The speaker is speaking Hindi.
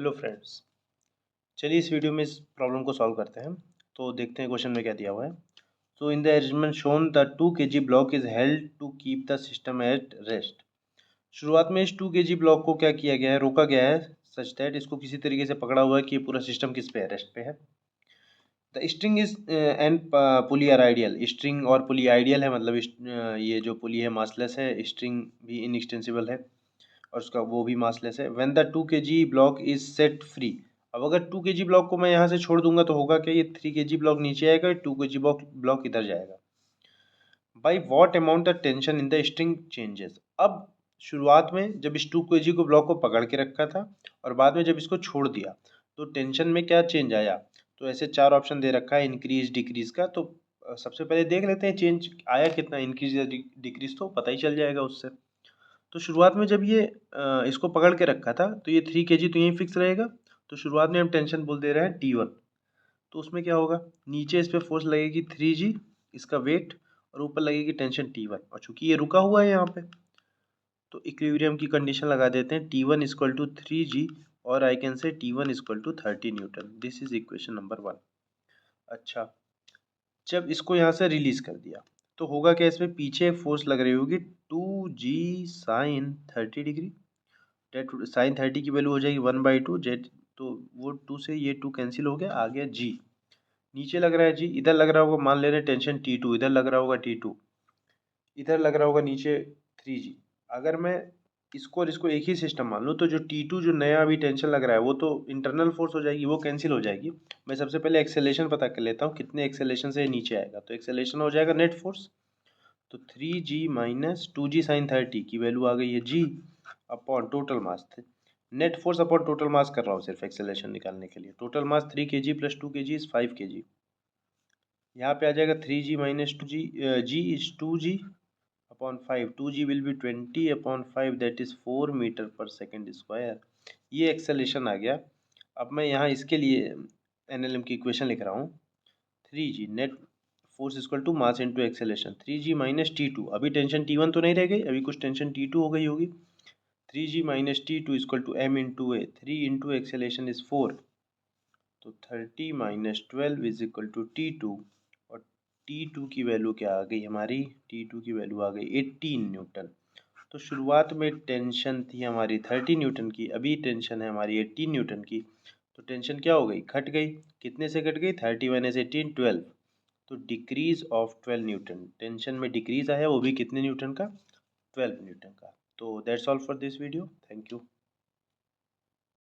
हेलो फ्रेंड्स, चलिए इस वीडियो में इस प्रॉब्लम को सॉल्व करते हैं। तो देखते हैं क्वेश्चन में क्या दिया हुआ है। So in the arrangement shown the 2 kg block is held to keep the system at rest. शुरुआत में इस 2 kg ब्लॉक को क्या किया गया है, रोका गया है सच दैट इसको किसी तरीके से पकड़ा हुआ है कि ये पूरा सिस्टम किस पे है, रेस्ट पे है। The string is and pulley are ideal. String और पुली आइडियल है, मतलब ये जो पुली है मासलेस है, स्ट्रिंग भी इनएक्सटेंसिबल है और उसका वो भी मासलेस है। When the 2 kg block is set free. अब अगर 2 kg ब्लॉक को मैं यहाँ से छोड़ दूंगा तो होगा क्या, ये 3 kg ब्लॉक नीचे आएगा, 2 kg ब्लॉक इधर जाएगा। By what amount the tension in the string changes. अब शुरुआत में जब इस 2 kg को ब्लॉक को पकड़ के रखा था और बाद में जब इसको छोड़ दिया तो टेंशन में क्या चेंज आया। तो ऐसे 4 ऑप्शन दे रखा है इंक्रीज डिक्रीज का। तो सबसे पहले देख लेते हैं चेंज आया कितना, इंक्रीज या डिक्रीज, तो पता ही चल जाएगा उससे। तो शुरुआत में जब ये इसको पकड़ के रखा था तो ये 3 kg तो यहीं फिक्स रहेगा। तो शुरुआत में हम टेंशन बोल दे रहे हैं T1। तो उसमें क्या होगा, नीचे इस पर फोर्स लगेगी 3G, इसका वेट, और ऊपर लगेगी टेंशन T1। और चूंकि ये रुका हुआ है यहाँ पे तो इक्विलिब्रियम की कंडीशन लगा देते हैं T1 इक्वल टू 3G और आई can say T1 equal to 30 newton. This is equation number 1। अच्छा, जब इसको यहाँ से रिलीज कर दिया तो होगा क्या, इसमें पीछे एक फोर्स लग रही होगी 2G sign 30 degree. Date sign 30 की वैल्यू हो जाएगी 1/2 जेट। तो वो 2 से ये 2 कैंसिल हो गया, आ गया G। नीचे लग रहा है G, इधर लग रहा होगा, मान ले रहे हैं टेंशन T2, इधर लग रहा होगा T2, इधर लग रहा होगा नीचे 3G। अगर मैं इसको और इसको एक ही सिस्टम मान लूँ तो जो T2 जो नया अभी टेंशन लग रहा है वो तो इंटरनल फोर्स हो जाएगी, वो कैंसिल हो जाएगी। मैं सबसे पहले एक्सेलेरेशन पता कर लेता हूँ, कितने एक्सेलेरेशन से नीचे आएगा। तो एक्सेलेरेशन हो जाएगा नेट फोर्स, तो 3G माइनस 2G साइन 30 की वैल्यू आ गई है G अपॉन टोटल मास थे। Net force upon total mass कर रहा हूँ सिर्फ एक्सेलेरेशन निकालने के लिए। Total mass 3 kg plus 2 kg is 5 kg। यहाँ पे आ जाएगा 3G minus 2G, G is 2G upon 5। 2G will be 20 upon 5 that is 4 metre per second square. ये एक्सेलेरेशन आ गया। अब मैं यहाँ इसके लिए NLM की इक्वेशन लिख रहा हूँ। 3G net force equal to mass into acceleration, 3G minus T2। अभी टेंशन T1 तो नहीं रह गई, अभी कुछ टेंशन T2 हो गई होगी। 3G minus T2 equal to M into a, 3 into acceleration is 4, तो 30 minus 12 is equal to T2। और T2 की वैल्यू क्या आ गई हमारी, T2 की वैल्यू आ गई 18 न्यूटन। तो शुरुआत में टेंशन थी हमारी 30 न्यूटन की, अभी टेंशन है हमारी 18 न्यूटन की। तो टेंशन क्या हो गई, घट गई। कितने से घट गई, 30 माइनस 18 12। तो डिक्रीज ऑफ 12 न्यूटन, टेंशन में डिक्रीज आया, वो भी कितने न्यूटन का, 12 न्यूटन का। तो that's all for this video, thank you.